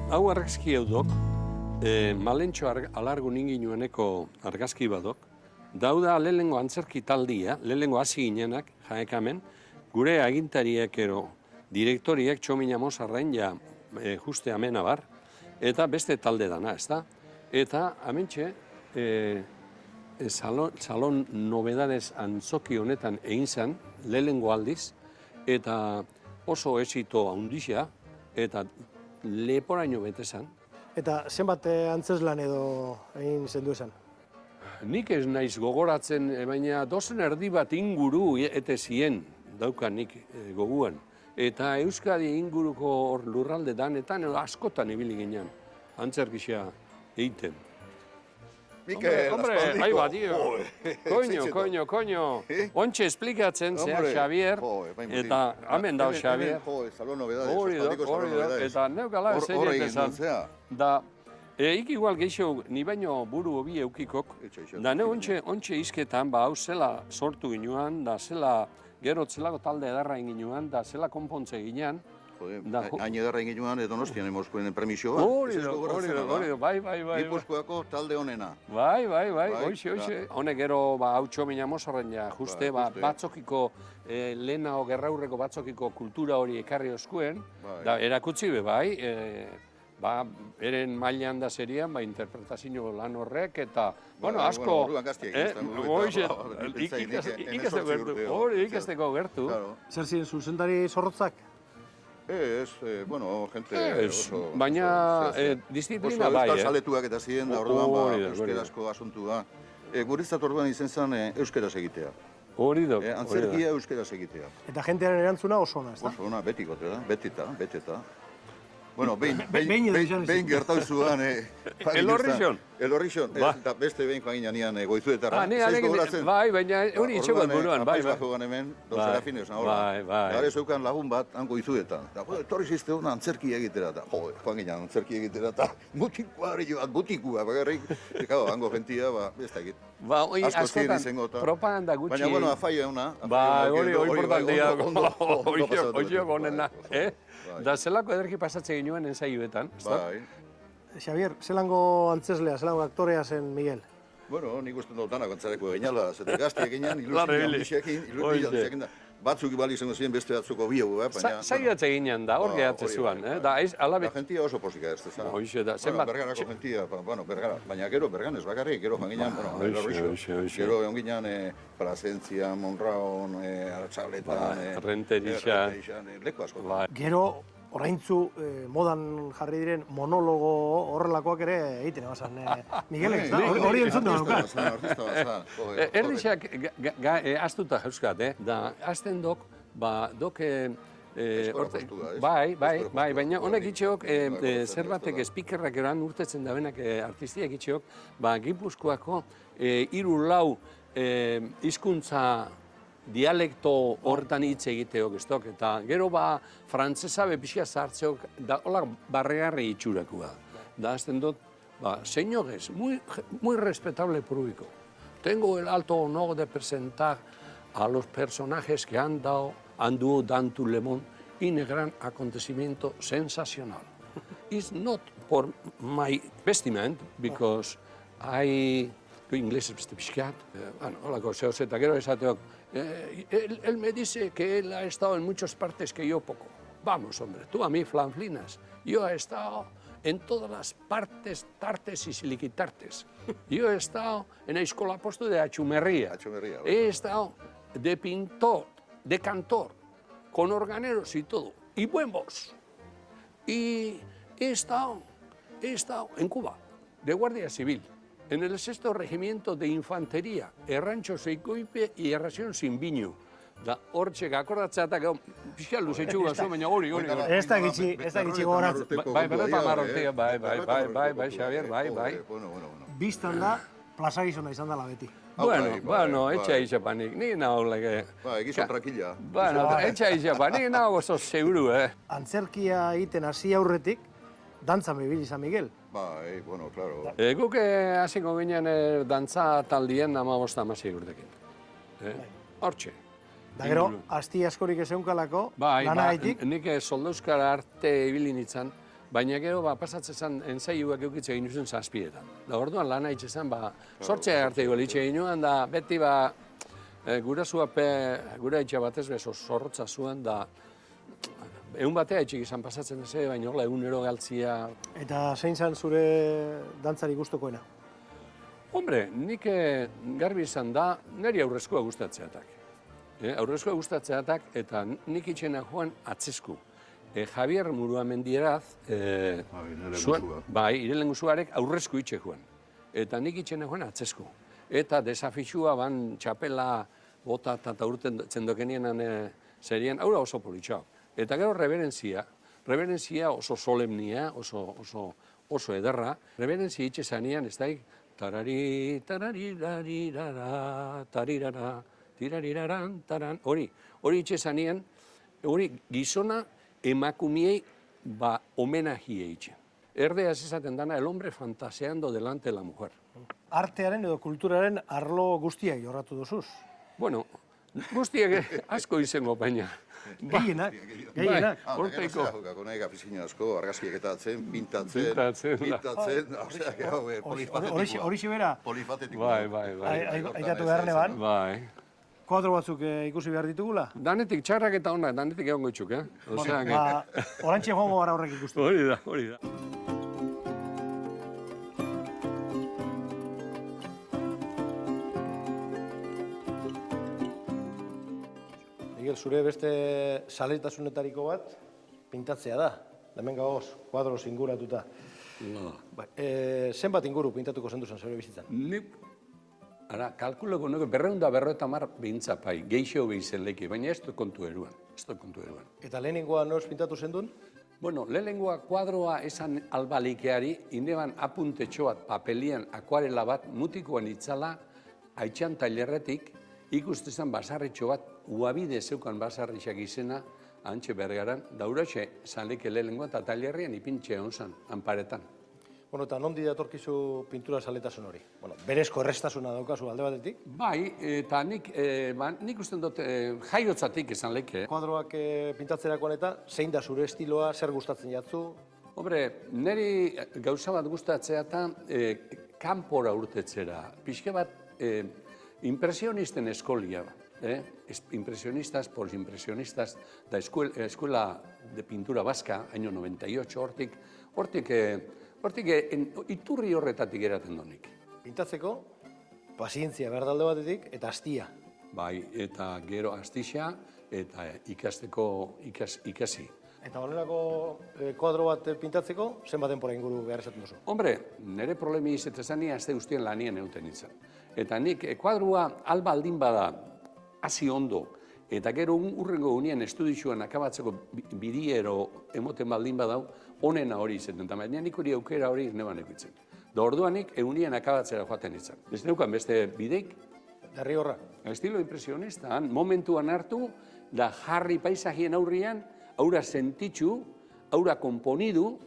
hau argazki eudok, Malentxo alargun inginueneko argazki badok, dauda lehenengo antzerki taldia, lehenengo hasi ginenak, jaekamen, gure agintariek ero, direktoriek Txomin Amosarrain ja juste amena bar, eta beste talde dana, ez da? Eta amentxe, Salon Nobedades antzoki honetan egin zen, lehenengo aldiz, eta oso esito handixea, eta leporaino bete zen. Eta zenbat antzeslan edo egin zendu esan? Nik ez naiz gogoratzen, baina dozen erdi bat inguru ete zien daukan nik goguan. Eta Euskadi inguruko lurralde danetan askotan ibili ginen, antzerkixea egiten. Hombre, ahí va, tío. Coño. Ontxe esplikatzen zea Xavier, eta hemen dao Xavier. Salon Nobedades, Hori do, eta neukala ezeriet esan. Da, ik igual geixo, ni baino buru hobi eukikok, da ne ontxe izketan, hau zela sortu ginuan, da zela gero zelako talde edarra ginuan, da zela konpontze ginean. Hain edarra inginuan Donostian emoskuen premisio bat. Hori do, bai. Gipuzkoako talde honena. Bai, hoxe. Honek gero hau Txomin Amosarrain ja, juste batzokiko, lehenago gerraurreko batzokiko kultura hori ekarri oskuen, da erakutsi be bai, eren mailan da serian, interpretazio lan horrek, eta, bueno, asko... Ikasteko gertu. Zer ziren zuzendari zorrotzak? Ez, bueno, gente oso... Baina, disiplina bai, Euskal Zaletuak eta ziren, da orduan, euskerazko asuntua. Guretzat orduan izen zen euskeraz egitea. Hori da. Antzerkia euskeraz egitea. Eta jentearen erantzuna oso ona, ez da? Oso ona, betikote da, beteta. Bueno, behin gertau zuan... El Horrixon, eta beste behin joan ginean Goizuetarra. Bai, baina hori itxegoet buruan, bai. Apaiz bat joan hemen, Don Serafines, ahola. Gare zeukan lagun bat, han Goizuetan. Eta, etorri zizte hona antzerki egitera, eta, joan ginean antzerki egitera, eta mutikua bakarrik. Eta, hango jentia, ez da egit. Ba, hori askotan propaganda gutxi. Baina, bueno, afaia hona. Ba, hori importantia. Oiok honena, Da zelako ederki pasatze ginuen ensaioetan, ez da? Bai. Xavier, zelango antzeslea, zelango aktorea zen Miguel? Bueno, nik uste dut danak antzareko eginala, zete gazte eginen, ilusio batzuk ibali izango ziren beste batzuko biogu, baina... Zaiatze ginen da, hor gehatze zuan, da gentia oso posika ez, ezta? Hoxe da, zenbat... Bergarako gentia, baina gero Berganez bakarrik, gero joan ginean, gero egon ginean Plazentzia, Monraon, Arratxabletan... Renterixan... Leku asko. Gero, oraintzu modan jarri diren monologo horrelakoak ere egiten ebazan Miguelek, ez da? Hori entzun da daukat. Erdixak astuta jauzkat, da azten dok, baina honek itxeok, zerbatek speakerrak eran urtetzen da benak artistiak itxeok, Gipuzkoako 3-4 hizkuntza dialekto horretan hitz egiteok, ez dok, eta gero frantzesa pixka sartzeok, da hola barregarri itxurakua. Da azten dut, señores, muy respetable público, tengo el alto honor de presentar a los personajes que han dado durante Le Monde un gran acontecimiento sensacional. It's not for my vestiment, because inglés beste pixkat, holako zehoz eta gero esateok, él me dice que él ha estado en muchas partes que yo poco. Vamos, hombre, tú a mí flanflinas. Yo he estado en todas las partes, tartes y siliquitartes. Yo he estado en la escuela puesto de Achumerría. He estado de pintor, de cantor, con organeros y todo, y buen voz. Y he estado en Cuba, de guardia civil, en el 6º Regimiento de Infantería, el Rancho Seikoipe y el Ración Sinbiño. Da hortxe gakordatzea eta pixka luzetxu gazu, baina hori. Ez da gitxi gogoratzen. Bai, berreta marrotea, bai, Xavier, bai. Biztan da, plaza gizona izan dela beti. Bueno, etxa izapanik, ni nago lege... Egizan trakila. Bueno, etxa izapanik, nago oso seguru, Antzerkia egiten hasi aurretik, dantzan bebil izan Miguel. Bai, bueno, claro. Guk hasiko ginen dantza taldien 15-16 urtekin. Hortxe. Da gero, asti askorik ez eunkalako, lana gaitik? Nik soldauskara arte ibili nintzen, Baina gero, pasatzen zen, ensaiuak eukitze egin duzen 7etan. Da orduan lan haitxe zen, sortzea arte goletxe egin nuen, da beti gura etxe batez bezo zorrotza zuen, da egun batea etxik izan pasatzen ez, baina hola egunero galtzia. Eta zein zen zure dantzari gustokoena? Hombre, nik garbi izan da, niri aurrezkoa gustatzeatak. Aurrezkoa gustatzeatak, eta nik itxena joan atzesku. Javier Muruamendieraz, Irelenguzuarek aurrezko itxe joan. Eta nik itxena joan atzesku. Eta desafixua ban txapela bota eta urten zendokenienan zerien, aurra oso politxau. Eta gero reverenzia oso solemnia, oso ederra. Reverenzia itxe zanean, ez daik, tarari, tararirirara, tarirara, tirariraran, taran, hori itxe zanean, hori gizona emakumiei homenajie itxe. Erdeaz esaten dana, el hombre fantaseando delante de la mujer. Artearen edo kulturaren arlo guztiak jorratu duzuz? Bueno, guztiak asko izango baina. Gehienak. Horteiko. Nahi afizinio asko, argazkieketatzen, pintatzen, hori bera? Polifatetiko. Bai. Aitatu beharne ban? Bai. Kuadro batzuk ikusi behar ditugula? Danetik txarrak eta honak, danetik egongo itxuk, Orantxe joango gara horrek ikustu. Hori da. Miguel, zure beste saletasunetariko bat pintatzea da. Hemen gagoz, kuadroz inguratuta. Zenbat inguru pintatuko zendu zen zure bizitzan? Ara, kalkuloko nuke, 250 behintzapai, geixo behizen leki, baina ez dut kontu eruan. Eta lehenengoa noz pintatu zendun? Bueno, lehenengoa kuadroa esan albalikeari, ineban apuntetxo bat, papelian, akuarela bat, mutikoan itzala, haitxan tailerretik, ikustezan basarritxo bat, uabide zeukan basarritxak izena, antxe bergaran, dauratxe, zanleke lehenengoa, eta tailerrian ipintxe honzan, anparetan. Bueno, eta nondi datorkizu pintura saletasun hori? Bueno, berezko errestasuna daukazu alde batetik? Bai, eta nik usten dut jaiotzatik esan leke. Kuadroak pintatzerakoan eta zein da zure estiloa, zer gustatzen jatzu? Hombre, niri gauza bat gustatzea eta kanpora urtetzera. Pixke bat impresionisten eskolia. Impresionistas, posimpresionistas, da eskuela de pintura vasca, año 98, hortik iturri horretatik eraten donik. Pintatzeko, pazientzia behar dalde batetik, eta astia. Bai, eta gero astia, eta ikasi. Eta horrelako kuadro bat pintatzeko, zenbat denbora inguru behar esaten duzu? Hombre, nire problemi izetezania ez da guztien lanien euten izan. Eta nik kuadroa alba aldin bada hasi ondo, eta gero urrengo unien estudixuan akabatzeko bidiero emoten baldin badau, onena hori izaten, eta baina nik hori aukera hori neban ekuitzen. Da orduan nik egunien akabatzera joaten izan. Ez neukan beste bideik. Derri horra. Estilo impresionistan, momentuan hartu, da jarri paisajien aurrian, aura sentitxu, aura konponidu,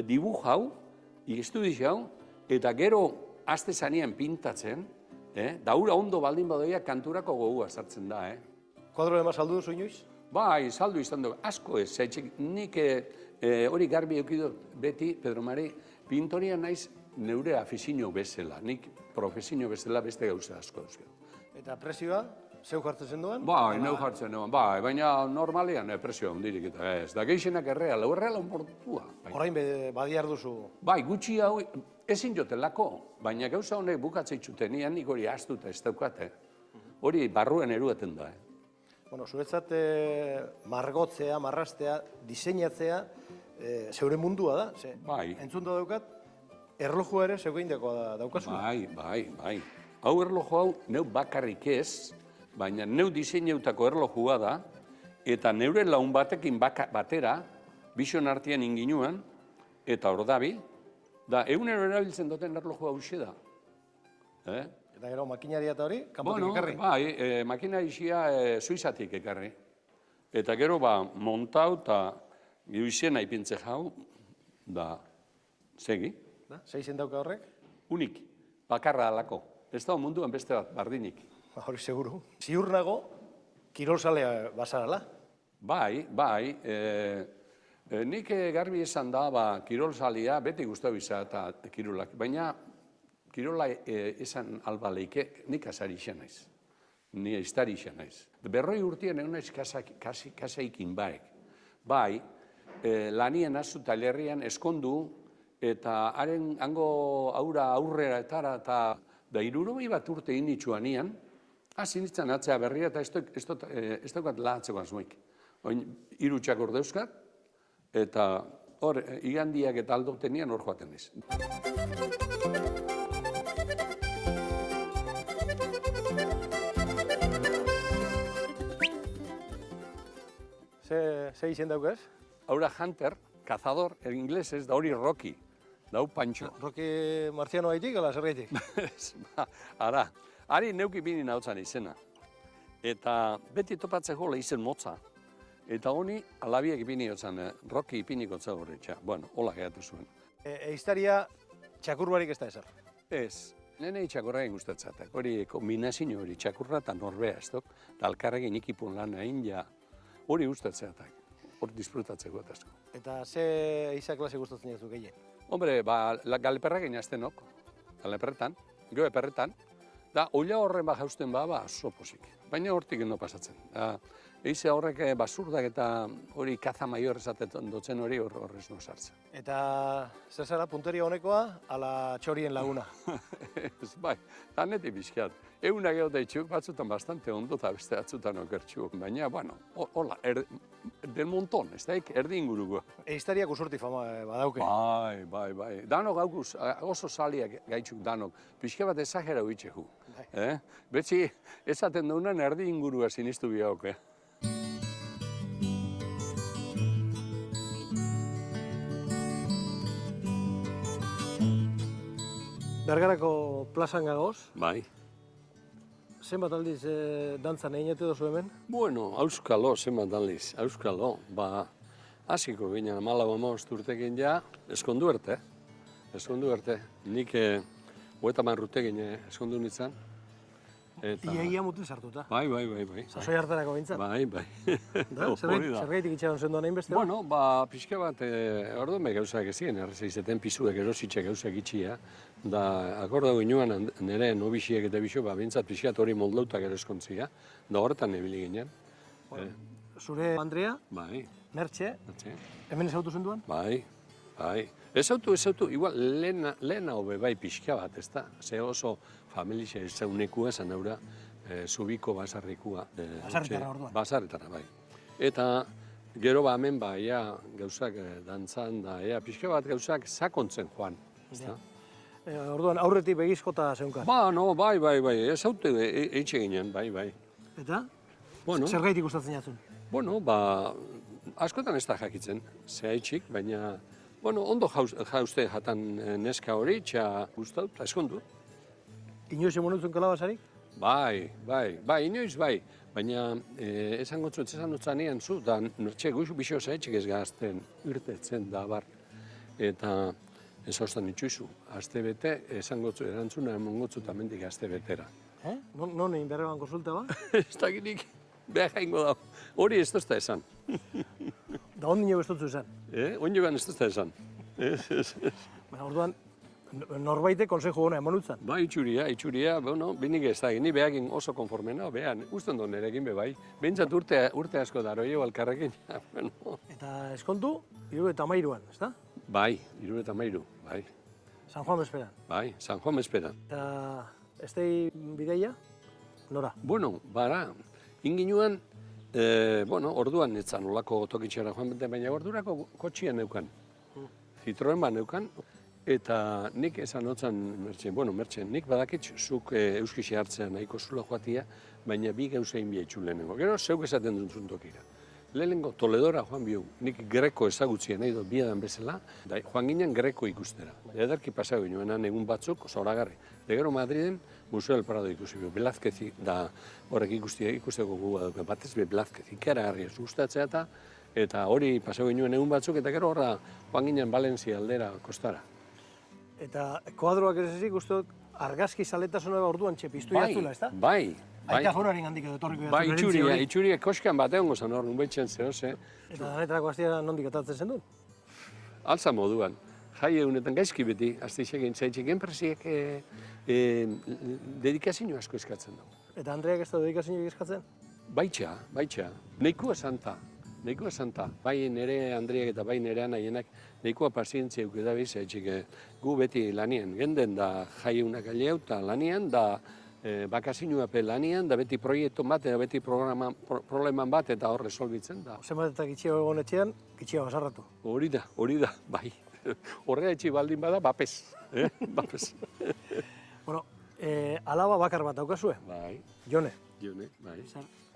dibujau, estudixau, eta gero aste zanean pintatzen, da aura ondo baldin badoia kanturako gogua sartzen da. Kuadro ema saldu duzu inoiz? Bai, saldu izan dugu, asko ez, nik hori garbi eukidot beti, Pedro Mari, pintoria naiz neure afizio bezala, nik profesio bezala beste gauza asko duzio. Eta presioa, zeu jartzen zenduan? Bai, neu jartzen duan, bai, baina normalean presioa hundirik eta ez, da geixenak erreala onportua. Orain badiar duzu? Bai, gutxi hau, ezin jotelako, baina gauza honek bukatzeitzutenian nik hori astuta ez daukate. Hori barruen eruaten da. Bueno, zuretzat margotzea, marrastea, diseinatzea, zeure mundua da. Bai. Entzun da daukat, erlojua ere zeuge indakoa daukazu. Bai. Hau erloju hau neu bakarrik ez, baina neu diseinautako erlojua da, eta neure laun batekin batera, bision artean inginuan, eta hor dabil, da egunero erabiltzen duten erlojua hauxe da. Eta gero makinaria eta hori, kanpotik ekarri? Bai, makinaria Suizatik ekarri. Eta gero montau eta giuizena ipintze jau, da segi. Zeizen dauka horrek? Unik, bakarra alako. Ez da munduan beste bat bardinik. Hori seguru. Ziur nago, kirolzalea bazarala? Bai. Nik garbi esan da, kirolzalia beti guztau izan eta kirolak, baina kirola esan alba leike, nik asari izan naiz, ni aiztari izan naiz. Berroi urtien egun naiz kasaikin baek. Bai, lanien azu talerrian eskondu, eta haren hango aurrera eta da irurogei bat urte initxuan ian, hasi nintzen atzea berria eta ez daukat lahatzeko asmoik. Oin, irutxak ordeuzkat, eta hor, igandiak eta aldotenian hor joaten ez. Ze izen daukaz? Haura Hunter, cazador, inglesez, da hori Rocky, da hau Pancho. Rocky Marciano haitik, ala zer gaitik? Ara, hari neuki bini nahotzan izena. Eta beti topatzeko lehizen motza. Eta honi alabiek ipini hotzan, Rocky ipiniko horretxa. Bueno, hola gehatu zuen. Eiztaria txakurbarik ez da ezer? Ez, nene txakurra egin gustatzatak. Hori kombinazio hori txakurra eta norbea ez dok. Dalkarrekin ikipun lan egin ja, hori gustatzatak. Hor disfrutatzeko eta asko. Eta ze eiza klase gustatzen jazu gehien? Hombre, galeperrak inaztenok, galeperretan, goeperretan, da olla horren jausten oso posik. Baina hortik eno pasatzen. Eize horrek basurdak eta hori kaza maior esaten dotzen hori horrez no sartzen. Eta zer zara punteria honekoa, ala txorien laguna? Bai, danetik bizkiat. Egunak egote itxuk, batzutan bastante ondo eta beste batzutan okertxuk. Baina, bueno, hola, del montón, ez daik, erdi inguruko. Eiztariak usurti fama badauke. Bai. Danok gaukuz, oso saliak gaitxuk danok. Pixka bat ezagera huitxeku. Betxi, esaten duenan erdi ingurua sinistu bihauk, Bergarako plazan gagoz. Bai. Zenbat aldiz dantzan eginete dozu hemen? Bueno, auskalo, zenbat aldiz, auskalo. Hasiko ginen, 14 urtekin ja, eskondu erte. Nik 30 urtekin eskondu nintzen. Ia mutil sartuta. Bai. Sasoi hartarako bintzat. Bai. Zerbaitik itxeron zenduan egin beste? Bueno, pixka bat, orduan gauzak ezien, errezeizetan pisuek erositxek gauzak itxia. Da, akorda ginoan nire nobixiek eta bixo, bintzat pixkat hori moldautak ero eskontzia. Da horretan ebili ginen. Zure Andrea? Bai. Mertxe? Hemen ezautu zenduan? Bai. Ezautu, igual lehena hobe bai pixka bat, ez da? Ze oso familia ezaunekua esan aura, zubiko basarrikua. Basarretara orduan? Basarretara, bai. Eta gero hemen gauzak dantzan da, pixka bat gauzak sakontzen joan, ez da? Orduan aurretik begizkota zeunkan? Bai, ezautu eitxe ginen, bai. Eta? Bueno. Zer gaitik gustatzen jatzun? Bueno, askotan ez da jakitzen, zehaitxik, baina ondo jauste jatan neska hori, gustau, eta eskondu. Inoiz emonutzen kalabasarik? Bai, inoiz bai. Baina esan dutzen ean zu, da nortxe guzu bixo zaitxik ez gazten irtetzen da bar. Eta ez haustan itxuizu, azte bete, esan gotzu erantzuna emon gotzu eta mendik azte betera. Non egin berreban konsulta ba? Ez dakinik, behar jaingo da. Hori ez dozta esan. Da ondin jau ez dutzu esan? Ondin ez dozta esan. Orduan, norbaite konsejo hona emonutzen? Bai, itxuria, binik ez da, ni behakin oso konformena, behan, usten duen erekin be bai. Bentsat urte asko daro, alkarrekin. Eta eskontu, 73an, ez da? Bai, 73, bai. San Juan Bezperan? Bai, San Juan Bezperan. Eta estei bideia, nora? Bueno, inginuan, orduan netzan olako tokitxera joan bete, baina ordurako kotxian neukan. Citroen neukan. Eta nik esan hotzan, Mertxe, nik badakit zuk euskixi hartzean nahiko zula joatia, baina bi gauzein bihaitxu lehenengo. Gero, zeuk esaten dut tokira. Lehenengo Toledora joan bihu, nik greko ezagutzia nahi dut biadan bezala, da joan ginen greko ikustera. Edarki pasago ginoenan egun batzuk, zoragarri. De gero Madriden, Museo del Prado ikusi bihu, Velázquez da horrek ikusteko guga duke, batez be Velázquez ikaragarri ez gustatzea eta hori pasago ginoen egun batzuk, eta gero horra joan ginen Valentzia aldera kostara. Eta koadroak ez ezik, uste dut, argazki zaletasuna orduan txepiztu jatzula, ez da? Bai, Aita jaunaren gandik edo etorriko Bai, itxuria koskan bat egon gozan hor, nunbaitzen zehoz, Eta danetarako hastia nondik atatzen zen duen? Altza moduan. Jai egunetan gaizki beti, azteixekin zaitxik enpresiek dedikazio asko eskatzen dugu. Eta Andreak ez da dedikazioak eskatzen? Baitxa. Neikua santa. Bai nire Andriak eta bai nire anaienak neikua pazientzia eukedabiz, zaitxik gu beti lanien. Genden da jai egunak aliau eta lanien, da bakazinua pe lanian, da beti proiektu bat, eta beti probleman bat, eta hor resolbitzen da. Zenbat eta gitxiago egon etxean, gitxiago basarratu. Hori da, bai. Horrela etxi baldin bada, bapez. Bapez. Bueno, alaba bakar bat daukazue? Bai. Jone. Bai.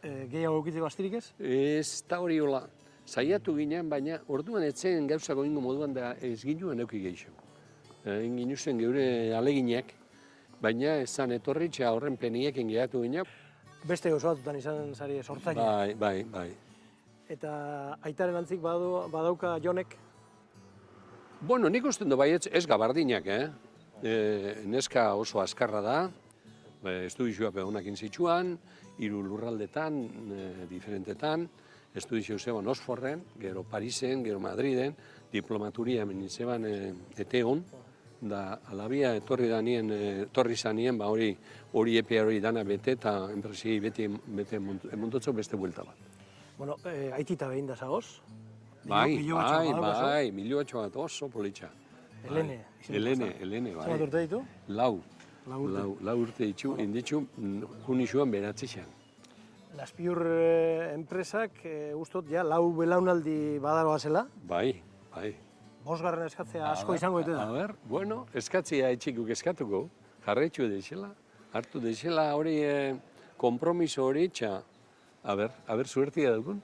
Gehiago eukitzeko astirik ez? Ez da hori hola. Saiatu ginen, baina orduan etzen gauzako ingo moduan da ez ginuen euki gehiago. Egin zen geure aleginak, baina esan etorritxa horren peniekin gehatu ginen. Beste oso batutan izan zari sortzaile. Bai. Eta aitaren antzik badauka Jonek? Bueno, nik usten du bai ez gabardinak, Neska oso azkarra da, estudizioa pegonak inzitsuan, 3 lurraldetan, diferentetan, estudizio zeban Oxforden, gero Parisen, gero Madriden, diplomaturia hemen zeban etegon, da alabia etorri zanien, ba hori epea hori dana bete, eta enpresiei bete emontotzok beste buelta bat. Bueno, aitita behin da zagoz? Bai, milioatxo bat oso politxa. Elene, bai. Zer urte ditu? Lau urte ditu, inditzu, junixuan beratzexan. Laspiur enpresak, ustot, ja, 4 belaunaldi badaroa zela? Bai. 5. eskatzea asko izango ditu da? A ber, bueno, eskatzea etxikuk eskatuko, jarretxu deixela, hartu deixela hori kompromiso hori, a ber, suertia dugun,